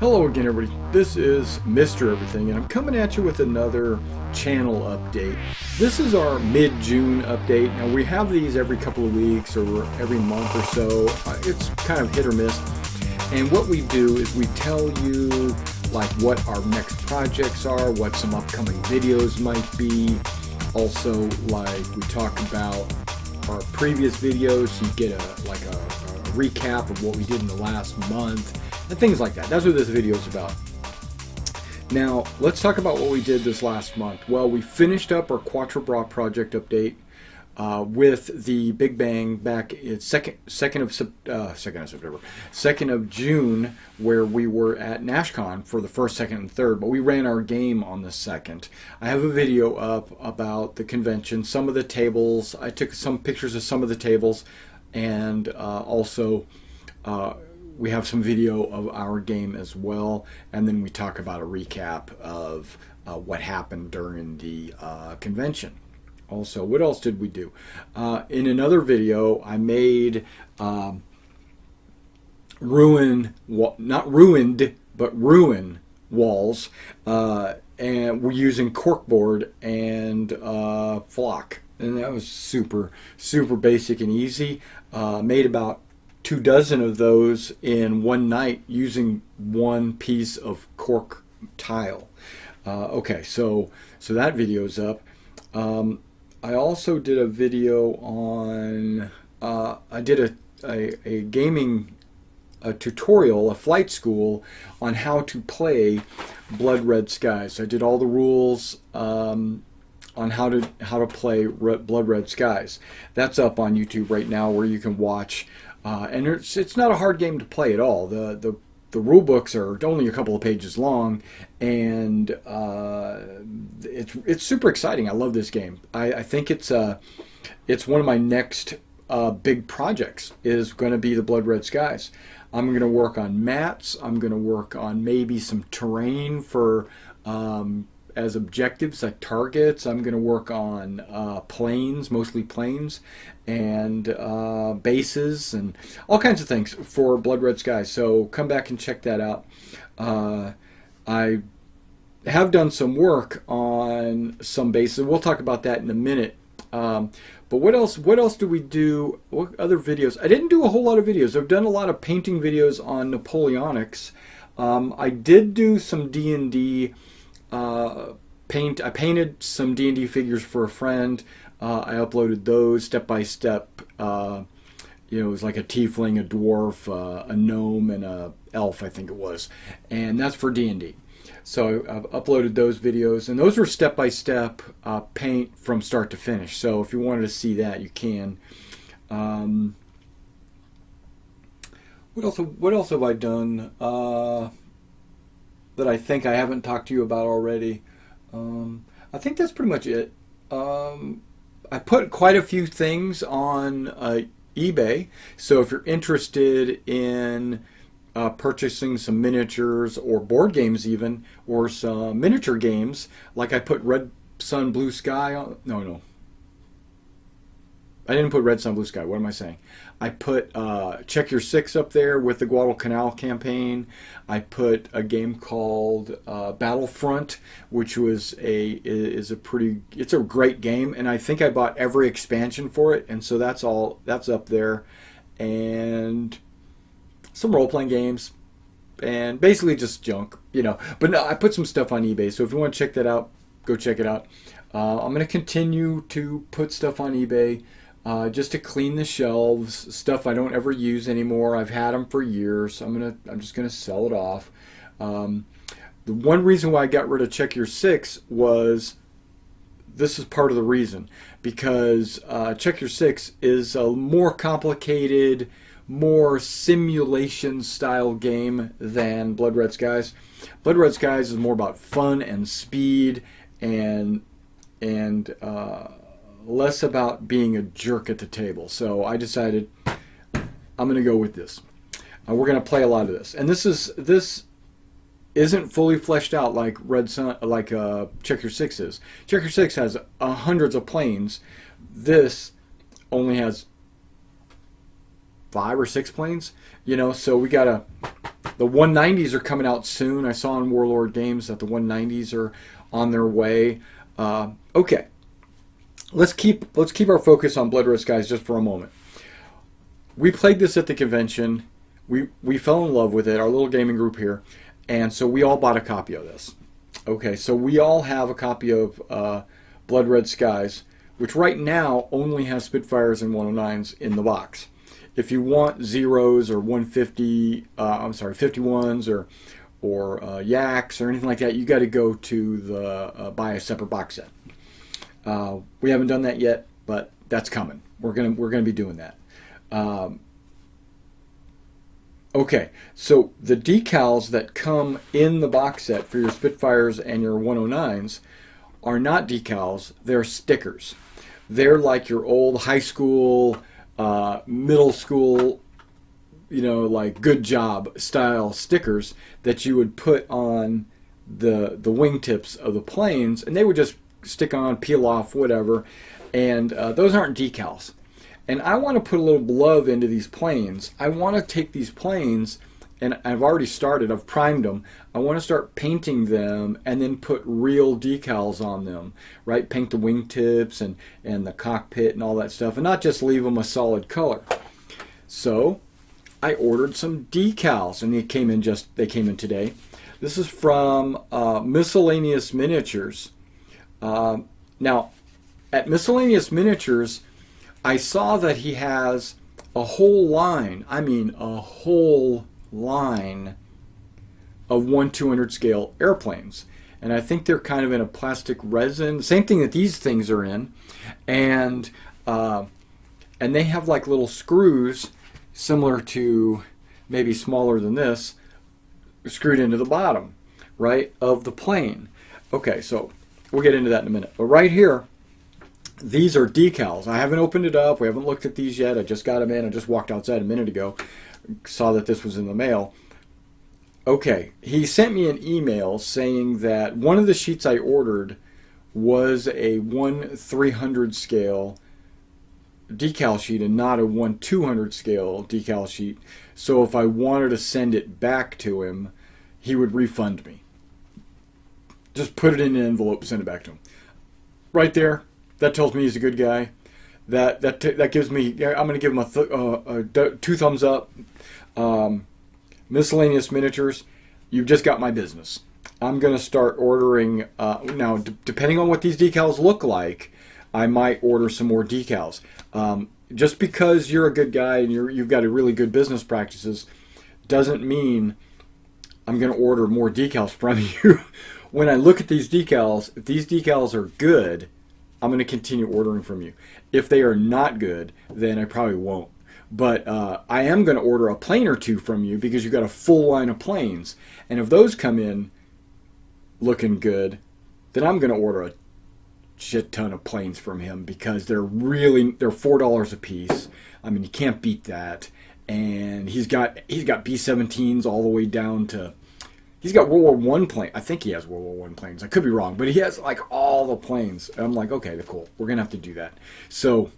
Hello again, everybody. This is Mr. Everything, and I'm coming at you with another channel update. This is our mid-June update. Now, we have these every couple of weeks or every month or so. It's kind of hit or miss. And what we do is we tell you like what our next projects are, what some upcoming videos might be. Also, like we talk about our previous videos, so you get a recap of what we did in the last month. And things like that. That's what this video is about. Now, let's talk about what we did this last month. Well, we finished up our Quatre Bras project update with the Big Bang back in 2nd of June, where we were at NashCon for the 1st, 2nd, and 3rd, but we ran our game on the 2nd. I have a video up about the convention, some of the tables. I took some pictures of some of the tables, and also we have some video of our game as well, and then we talk about a recap of what happened during the convention. Also, what else did we do? In another video, I made ruin walls, and we're using corkboard and flock, and that was super basic and easy. Made about 24 of those in one night using one piece of cork tile. Okay, so that video's up. I also did a video on I did a gaming tutorial, a flight school on how to play Blood Red Skies. I did all the rules on how to play Blood Red Skies. That's up on YouTube right now, where you can watch. And it's not a hard game to play at all. The rule books are only a couple of pages long, and it's super exciting. I love this game. I think it's one of my next big projects is going to be the Blood Red Skies. I'm going to work on mats. I'm going to work on maybe some terrain for as objectives, like targets. I'm going to work on planes, mostly planes, and bases, and all kinds of things for Blood Red Skies. So come back and check that out. I have done some work on some bases. We'll talk about that in a minute. But what else do we do? What other videos? I didn't do a whole lot of videos. I've done a lot of painting videos on Napoleonics. I did do some D&D paint. I painted some D&D figures for a friend. I uploaded those step by step. It was like a tiefling, a dwarf, a gnome, and a elf, I think it was, and that's for D&D. So I've uploaded those videos, and those were step by step paint from start to finish. So if you wanted to see that, you can. What else have I done that I think I haven't talked to you about already? I think that's pretty much it. I put quite a few things on eBay, so if you're interested in purchasing some miniatures or board games even, or some miniature games, like I put Red Sun Blue Sky on. No. I didn't put Red Sun Blue Sky. What am I saying? I put Check Your Six up there with the Guadalcanal campaign. I put a game called Battlefront, which was it's a great game, and I think I bought every expansion for it, and so that's up there, and some role-playing games, and basically just junk, But no, I put some stuff on eBay, so if you want to check that out, go check it out. I'm going to continue to put stuff on eBay. Just to clean the shelves, stuff I don't ever use anymore. I've had them for years. I'm just gonna sell it off. The one reason why I got rid of Check Your Six was, this is part of the reason, because Check Your Six is a more complicated, more simulation style game than Blood Red Skies. Blood Red Skies is more about fun and speed and less about being a jerk at the table. So I decided I'm going to go with this. We're going to play a lot of this, and this isn't fully fleshed out like Check Your Six is. Check Your Six has hundreds of planes. This only has 5 or 6 planes, so we gotta The 190s are coming out soon. I saw in Warlord Games that the 190s are on their way. Okay, let's keep our focus on Blood Red Skies just for a moment. We played this at the convention. We fell in love with it, our little gaming group here, and so we all bought a copy of this. Okay, so we all have a copy of Blood Red Skies, which right now only has Spitfires and 109s in the box. If you want zeros or 51s or yaks or anything like that, you got to go to the buy a separate box set. We haven't done that yet, but that's coming. We're gonna be doing that. Okay, so the decals that come in the box set for your Spitfires and your 109s are not decals, they're stickers. They're like your old high school, middle school, like good job style stickers that you would put on the wingtips of the planes, and they would just stick on, peel off, whatever, and those aren't decals. And I want to put a little love into these planes. I want to take these planes, and I've already started, I've primed them. I want to start painting them and then put real decals on them, right? Paint the wingtips and the cockpit and all that stuff, and not just leave them a solid color. So I ordered some decals, and they came in today. This is from Miscellaneous Miniatures. Now, at Miscellaneous Miniatures, I saw that he has a whole line, I mean a whole line of 1/200 scale airplanes. And I think they're kind of in a plastic resin, same thing that these things are in. And they have like little screws similar to, maybe smaller than this, screwed into the bottom, right, of the plane. Okay, so we'll get into that in a minute. But right here, these are decals. I haven't opened it up. We haven't looked at these yet. I just got them in. I just walked outside a minute ago. Saw that this was in the mail. Okay, he sent me an email saying that one of the sheets I ordered was a 1/300 scale decal sheet and not a 1/200 scale decal sheet. So if I wanted to send it back to him, he would refund me. Just put it in an envelope, send it back to him. Right there. That tells me he's a good guy. That gives me. I'm going to give him a 2 thumbs up. Miscellaneous Miniatures, you've just got my business. I'm going to start ordering now. Depending on what these decals look like, I might order some more decals. Just because you're a good guy and you've got a really good business practices, doesn't mean I'm going to order more decals from you. When I look at these decals, if these decals are good, I'm going to continue ordering from you. If they are not good, then I probably won't. But I am going to order a plane or two from you because you've got a full line of planes. And if those come in looking good, then I'm going to order a shit ton of planes from him because they're $4 a piece. I mean, you can't beat that. And he's got B-17s all the way down to... He's got World War I plane. I think he has World War I planes. I could be wrong, but he has like all the planes. And I'm like, okay, cool. We're gonna have to do that. So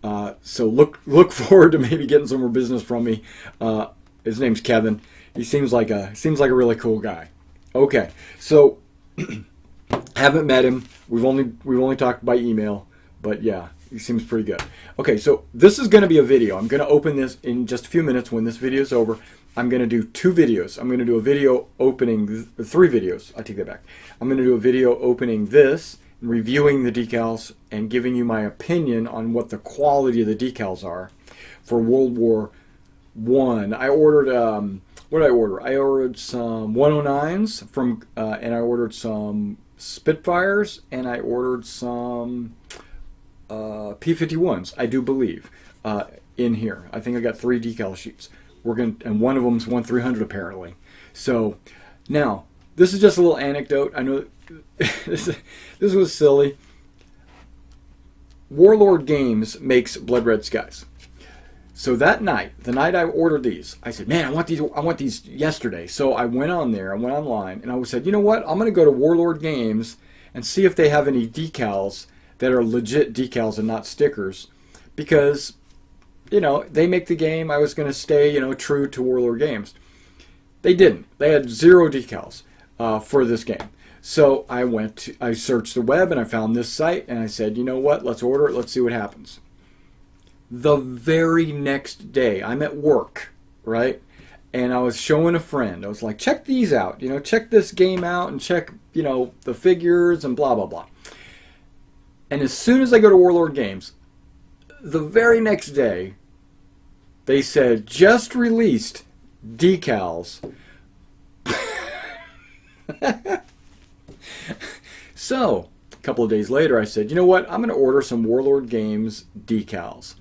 look forward to maybe getting some more business from me. His name's Kevin. He seems like a really cool guy. Okay, so haven't met him. We've only talked by email, but yeah, he seems pretty good. Okay, so this is going to be a video. I'm going to open this in just a few minutes when this video is over. I'm going to do 2 videos. I'm going to do a video opening 3 videos. I take that back. I'm going to do a video opening this, reviewing the decals, and giving you my opinion on what the quality of the decals are for World War I. I ordered, what did I order? I ordered some 109s from, and I ordered some Spitfires, and I ordered some P-51s, I do believe, in here. I think I got 3 decal sheets. And one of them's 1/300 apparently. So now this is just a little anecdote. I know this was silly. Warlord Games makes Blood Red Skies. So that night, the night I ordered these, I said, man, I want these yesterday. So I went on there, I went online, and I said, you know what? I'm going to go to Warlord Games and see if they have any decals that are legit decals and not stickers, because they make the game. I was going to stay, true to Warlord Games. They didn't. They had 0 decals for this game. So I searched the web and I found this site and I said, you know what? Let's order it. Let's see what happens. The very next day, I'm at work, right? And I was showing a friend. I was like, check these out. You know, check this game out and check, you know, the figures and blah, blah, blah. And as soon as I go to Warlord Games, the very next day, they said, just released decals. So, a couple of days later, I said, you know what? I'm going to order some Warlord Games decals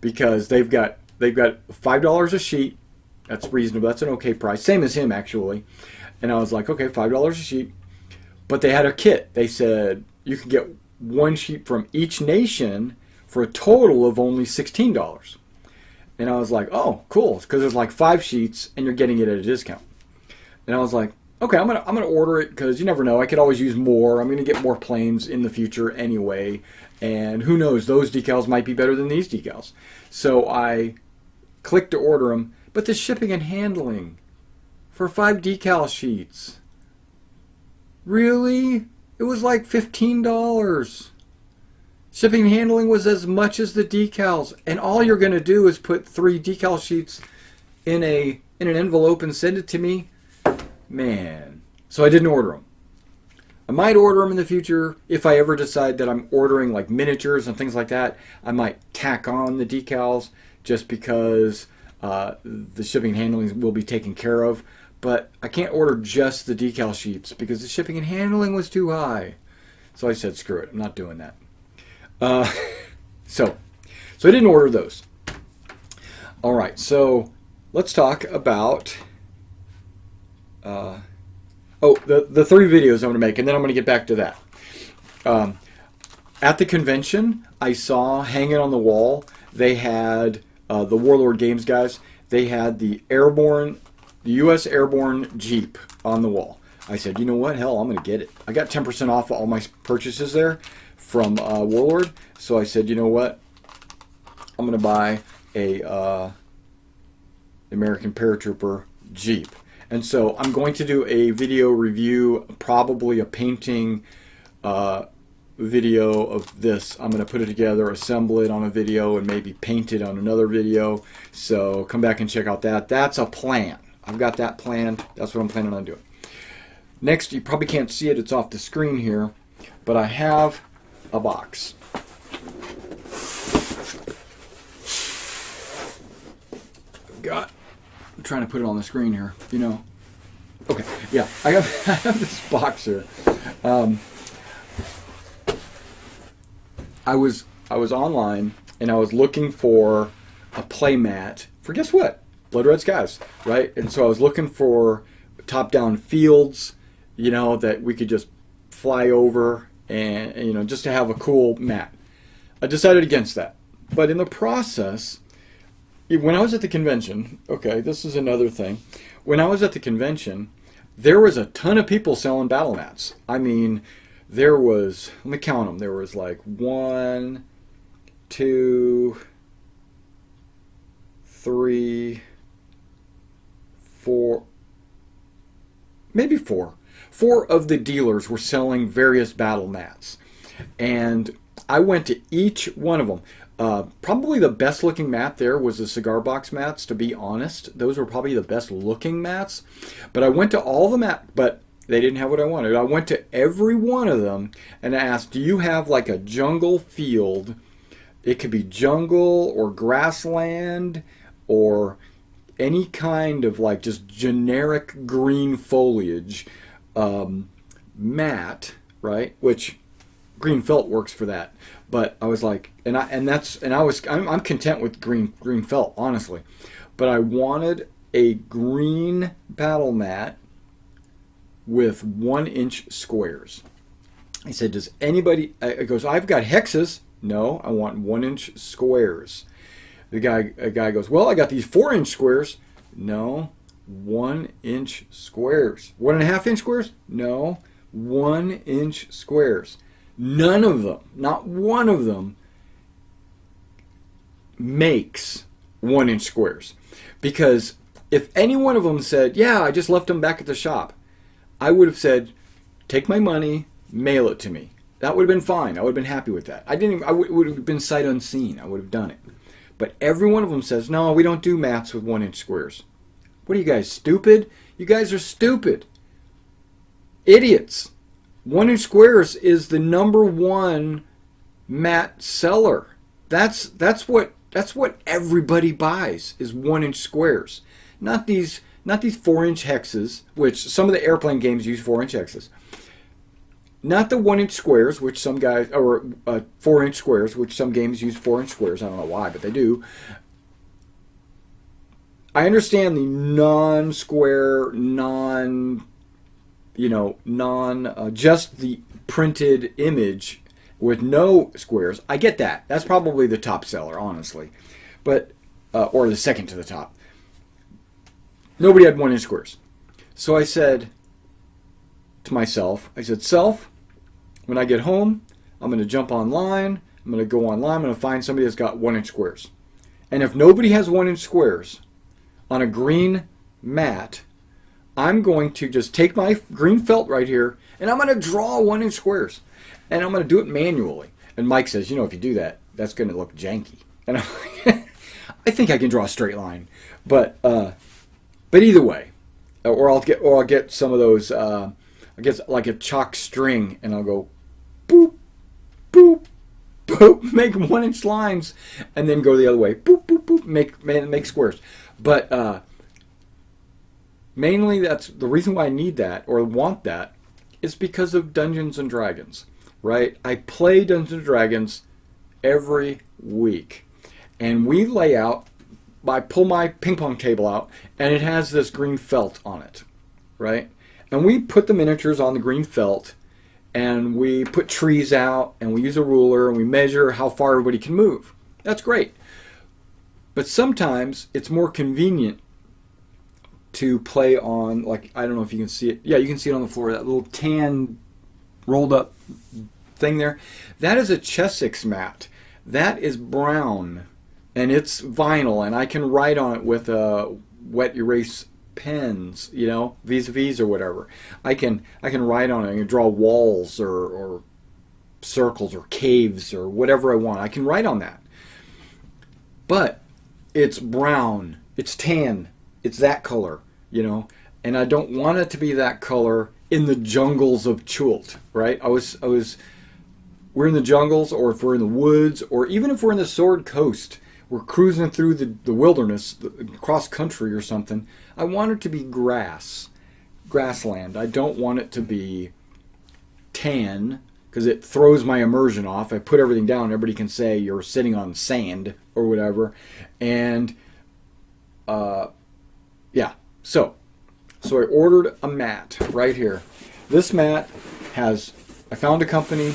because they've got $5 a sheet. That's reasonable. That's an okay price. Same as him, actually. And I was like, okay, $5 a sheet. But they had a kit. They said you can get 1 sheet from each nation for a total of only $16. And I was like, oh, cool, because there's like 5 sheets and you're getting it at a discount. And I was like, okay, I'm gonna order it because you never know. I could always use more. I'm gonna get more planes in the future anyway, and who knows? Those decals might be better than these decals. So I clicked to order them, but the shipping and handling for 5 decal sheets, really? It was like $15. Shipping and handling was as much as the decals, and all you're gonna do is put 3 decal sheets in an envelope and send it to me. Man. So I didn't order them. I might order them in the future if I ever decide that I'm ordering like miniatures and things like that. I might tack on the decals just because the shipping and handling will be taken care of. But I can't order just the decal sheets because the shipping and handling was too high. So I said, screw it. I'm not doing that. So I didn't order those. All right. So let's talk about... the 3 videos I'm going to make, and then I'm going to get back to that. At the convention, I saw hanging on the wall, they had the Warlord Games guys. They had the U.S. Airborne Jeep on the wall. I said, you know what? Hell, I'm going to get it. I got 10% off all my purchases there from Warlord. So I said, you know what? I'm going to buy a American Paratrooper Jeep. And so I'm going to do a video review, probably a painting video of this. I'm going to put it together, assemble it on a video, and maybe paint it on another video. So come back and check out that. That's a plan. I've got that planned. That's what I'm planning on doing. Next, you probably can't see it. It's off the screen here. But I have a box. I'm trying to put it on the screen here, you know. Okay, yeah, I have this box here. I was online and I was looking for a play mat for, guess what? Blood Red Skies, right? And so I was looking for top-down fields, you know, that we could just fly over and you know, just to have a cool mat. I decided against that. But in the process, when I was at the convention, okay, this is another thing. When I was at the convention, there was a ton of people selling battle mats. I mean, there was, let me count them. There was like 1, 2, 3, 4, maybe 4. 4 of the dealers were selling various battle mats. And I went to each one of them. Probably the best looking mat there was the cigar box mats, to be honest. Those were probably the best looking mats. But I went to all the mats, but they didn't have what I wanted. I went to every one of them and asked, do you have like a jungle field? It could be jungle or grassland or any kind of like just generic green foliage mat, right? Which green felt works for that. But I was like, I'm content with green felt, honestly. But I wanted a green battle mat with 1-inch squares. I said, does anybody? It goes, I've got hexes. No, I want 1-inch squares. A guy goes, well, I got these 4-inch squares. No, 1-inch squares. 1.5-inch squares? No, 1-inch squares. None of them, not one of them, makes 1-inch squares. Because If any one of them said, yeah, I just left them back at the shop, I would have said, take my money, mail it to me. That would have been fine. I would have been happy with that. I would have been sight unseen. I would have done it. But every one of them says, no, we don't do mats with 1-inch squares. What are you guys, stupid? You guys are stupid. Idiots. 1-inch squares is the #1 mat seller. That's what everybody buys is 1-inch squares. Not these 4-inch hexes, which some of the airplane games use 4-inch hexes. Not the 1-inch squares, which some guys, or 4-inch squares, which some games use 4-inch squares. I don't know why, but they do. I understand the non-square, just the printed image with no squares. I get that. That's probably the top seller, honestly, but or the second to the top. Nobody had 1-inch squares. So I said to myself, self, when I get home, I'm going to jump online. I'm going to go online. I'm going to find somebody that's got 1-inch squares. And if nobody has 1-inch squares on a green mat, I'm going to just take my green felt right here, and I'm going to draw 1-inch squares. And I'm going to do it manually. And Mike says, if you do that, that's going to look janky. And I'm like, I think I can draw a straight line. But either way, or I'll get some of those. I guess like a chalk string, and I'll go boop, boop, boop, make 1-inch lines, and then go the other way, boop, boop, boop, make squares. But mainly, that's the reason why I need that or want that is because of Dungeons and Dragons, right? I play Dungeons and Dragons every week, and we lay out. I pull my ping pong table out, and it has this green felt on it, right? And we put the miniatures on the green felt, and we put trees out, and we use a ruler, and we measure how far everybody can move. That's great. But sometimes it's more convenient to play on, like, I don't know if you can see it. Yeah, you can see it on the floor, that little tan rolled up thing there. That is a Chessex mat. That is brown. And it's vinyl, and I can write on it with wet erase pens, vis-a-vis or whatever. I can write on it and draw walls or circles or caves or whatever I want. I can write on that. But it's brown, it's tan, it's that color, and I don't want it to be that color in the jungles of Chult, right? We're in the jungles, or if we're in the woods, or even if we're in the Sword Coast. We're cruising through the wilderness, cross country or something. I want it to be grassland. I don't want it to be tan, because it throws my immersion off. I put everything down. Everybody can say you're sitting on sand or whatever. And yeah, so I ordered a mat right here. This mat I found a company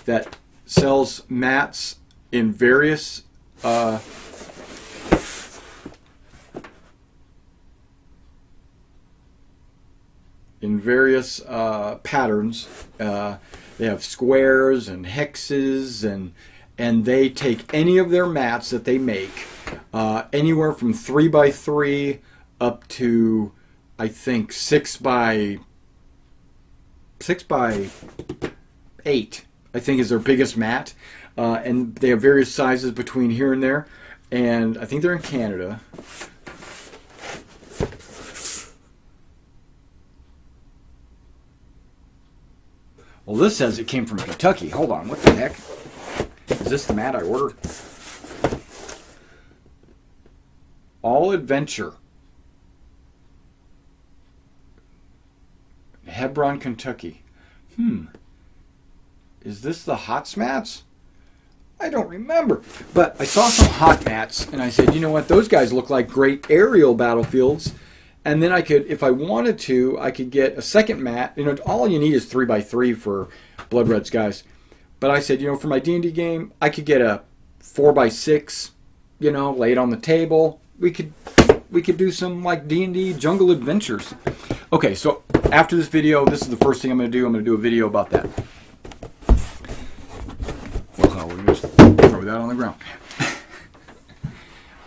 that sells mats in various patterns. They have squares and hexes, and they take any of their mats that they make, anywhere from 3x3 up to, I think, 6x8. I think is their biggest mat, and they have various sizes between here and there, and I think they're in Canada. Well, this says it came from Kentucky. Hold on, what the heck? Is this the mat I ordered? All Adventure. Hebron, Kentucky. Is this the Hots mats? I don't remember. But I saw some hot mats, and I said, you know what? Those guys look like great aerial battlefields. And then I could, if I wanted to, I could get a second mat. All you need is 3x3 for Blood Red Skies. But I said, for my D&D game, I could get a 4x6, lay it on the table. We could do some like D&D jungle adventures. Okay, so after this video, this is the first thing I'm going to do. I'm going to do a video about that. Well, we're going to just throw that on the ground.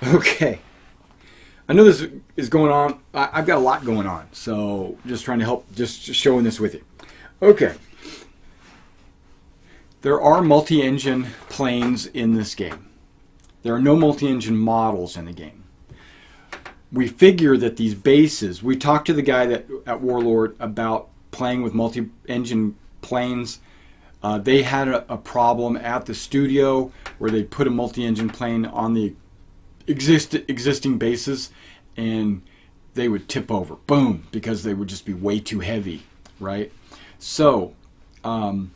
Okay. I know this is going on. I've got a lot going on, so just trying to help, just showing this with you. Okay. There are multi-engine planes in this game. There are no multi-engine models in the game. We figure that these bases, we talked to the guy at Warlord about playing with multi-engine planes. They had a problem at the studio where they put a multi-engine plane on the existing bases, and they would tip over, boom, because they would just be way too heavy, right? So, so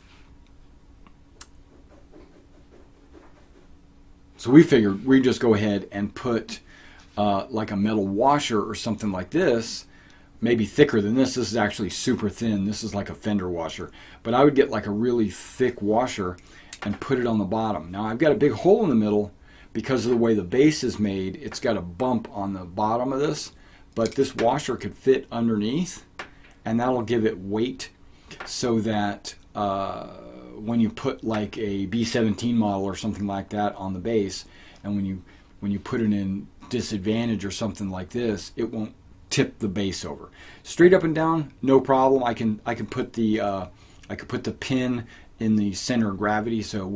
we figured we'd just go ahead and put like a metal washer or something like this, maybe thicker than this. This is actually super thin. This is like a fender washer. But I would get like a really thick washer and put it on the bottom. Now I've got a big hole in the middle because of the way the base is made. It's got a bump on the bottom of this, but this washer could fit underneath, and that'll give it weight so that when you put like a B-17 model or something like that on the base, and when you put it in disadvantage or something like this, it won't tip the base over. Straight up and down, no problem. I can put the pin in the center of gravity so it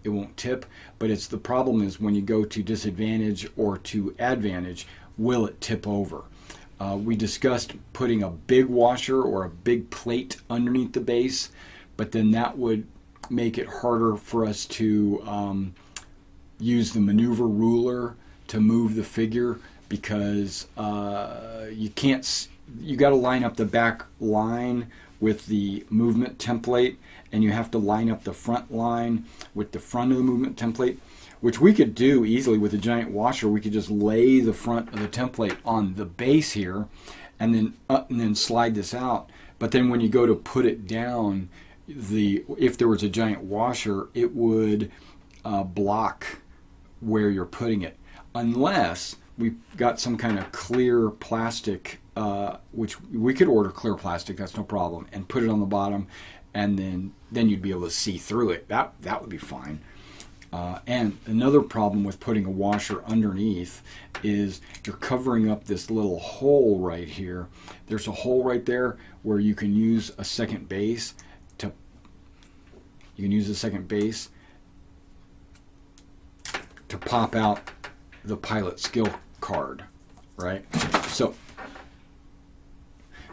won't tip. But the problem is when you go to disadvantage or to advantage, will it tip over? We discussed putting a big washer or a big plate underneath the base, but then that would make it harder for us to use the maneuver ruler to move the figure, because you got to line up the back line with the movement template, and you have to line up the front line with the front of the movement template, which we could do easily with a giant washer. We could just lay the front of the template on the base here and then slide this out. But then when you go to put it down, if there was a giant washer, it would block where you're putting it, unless we got some kind of clear plastic, which we could order clear plastic, that's no problem, and put it on the bottom, and then you'd be able to see through it. That would be fine. And another problem with putting a washer underneath is you're covering up this little hole right here. There's a hole right there where you can use a second base to pop out the pilot skill card, right? So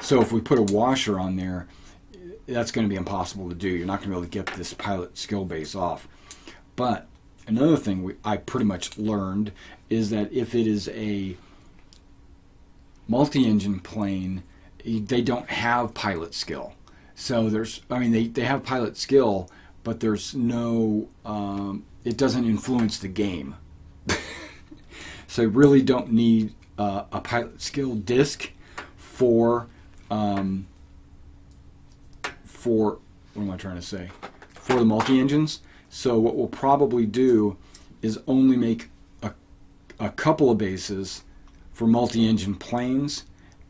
if we put a washer on there, that's going to be impossible to do. You're not going to be able to get this pilot skill base off. But another thing I pretty much learned is that if it is a multi-engine plane, they don't have pilot skill. So they have pilot skill, but there's no, it doesn't influence the game. So you really don't need a pilot skill disc for what am I trying to say? For the multi-engines. So what we'll probably do is only make a couple of bases for multi-engine planes,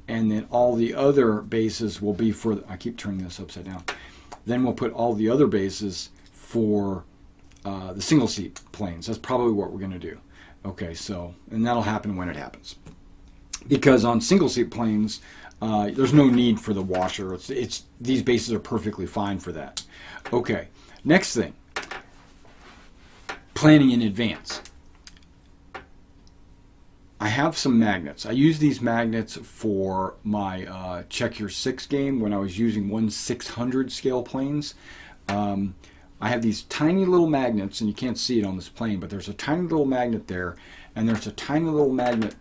and then all the other bases will be for, I keep turning this upside down, then we'll put all the other bases for the single seat planes. That's probably what we're going to do. Okay, so, and that'll happen when it happens. Because on single seat planes, there's no need for the washer. These bases are perfectly fine for that. Okay, next thing. Planning in advance. I have some magnets. I use these magnets for my Check Your Six game when I was using 1/600 scale planes. I have these tiny little magnets, and you can't see it on this plane, but there's a tiny little magnet there, and there's a tiny little magnet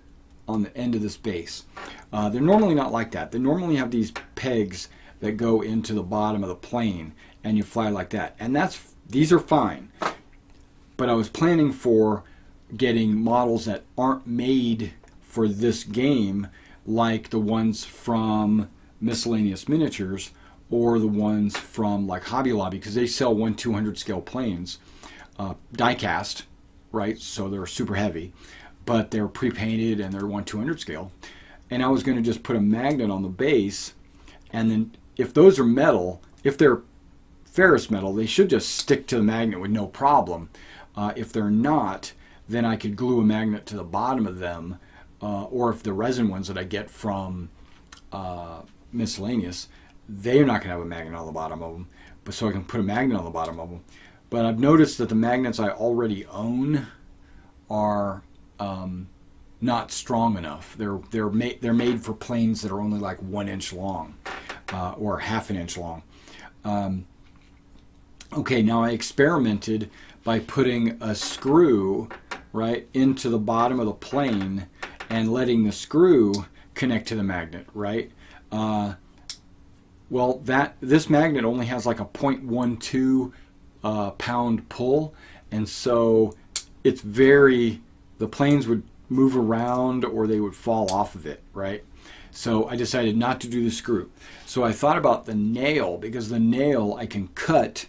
on the end of this base. They're normally not like that. They normally have these pegs that go into the bottom of the plane, and you fly like that. And these are fine. But I was planning for getting models that aren't made for this game, like the ones from Miscellaneous Miniatures or the ones from like Hobby Lobby, because they sell 1/200 scale planes, die cast, right? So they're super heavy, but they're pre-painted and they're 1/200 scale. And I was going to just put a magnet on the base, and then if those are metal, if they're ferrous metal, they should just stick to the magnet with no problem. If they're not, then I could glue a magnet to the bottom of them or if the resin ones that I get from miscellaneous, they're not going to have a magnet on the bottom of them, but so I can put a magnet on the bottom of them. But I've noticed that the magnets I already own are not strong enough. They're made for planes that are only like 1 inch long, or half an inch long. Okay, now I experimented by putting a screw right into the bottom of the plane and letting the screw connect to the magnet, right? Well, this magnet only has like a 0.12 pound pull, and so it's the planes would move around or they would fall off of it, right? So I decided not to do the screw. So I thought about the nail, because the nail I can cut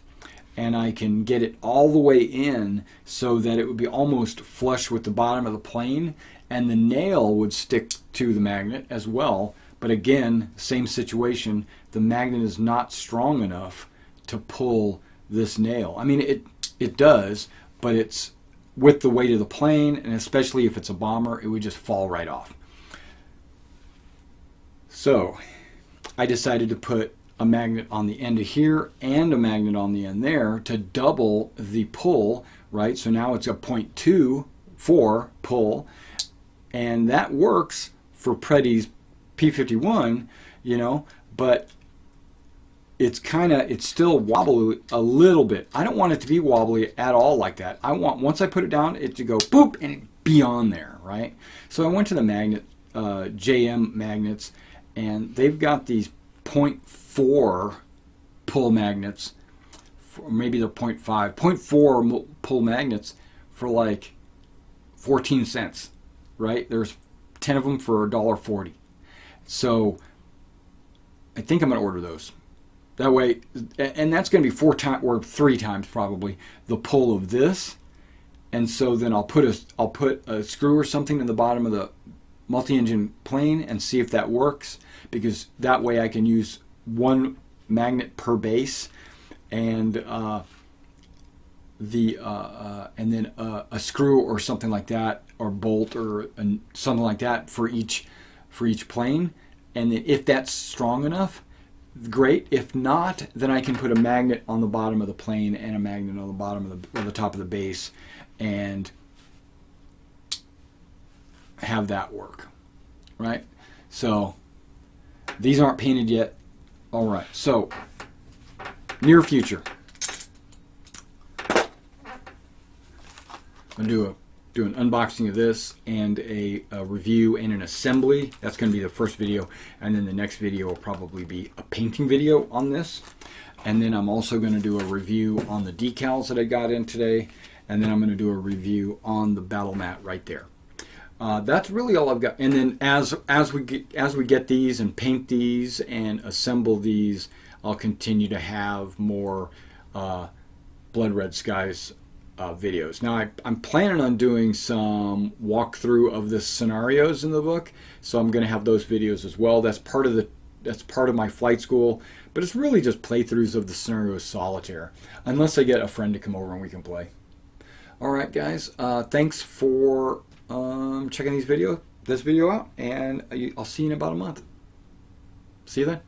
and I can get it all the way in so that it would be almost flush with the bottom of the plane, and the nail would stick to the magnet as well. But again, same situation, the magnet is not strong enough to pull this nail. I mean, it does, but it's with the weight of the plane, and especially if it's a bomber, it would just fall right off. So I decided to put a magnet on the end of here and a magnet on the end there to double the pull, right? So now it's a 0.24 pull, and that works for Preddy's P-51, you know, but it's still wobbly a little bit. I don't want it to be wobbly at all like that. I want, once I put it down, it to go boop and it be on there, right? So I went to the magnet, JM magnets, and they've got these 0.4 pull magnets, maybe they're 0.4 pull magnets for like 14 cents, right? There's 10 of them for $1.40. So I think I'm going to order those. That way, and that's going to be 4 times or 3 times probably the pull of this. And so then I'll put a screw or something in the bottom of the multi-engine plane and see if that works, because that way I can use 1 magnet per base, and then a screw or something like that, or bolt or something like that for each plane. And then if that's strong enough, great. If not, then I can put a magnet on the bottom of the plane and a magnet on the bottom of the top of the base, and have that work, right? So these aren't painted yet. All right, so near future, I'm gonna do an unboxing of this and a review and an assembly. That's going to be the first video, and then the next video will probably be a painting video on this. And then I'm also going to do a review on the decals that I got in today, and then I'm going to do a review on the battle mat right there. That's really all I've got. And then as we get these and paint these and assemble these, I'll continue to have more Blood Red Skies videos. Now I'm planning on doing some walkthrough of the scenarios in the book, so I'm going to have those videos as well. That's part of my flight school, but it's really just playthroughs of the scenarios solitaire, unless I get a friend to come over and we can play. All right, guys. Thanks for checking this video out, and I'll see you in about a month. See you then.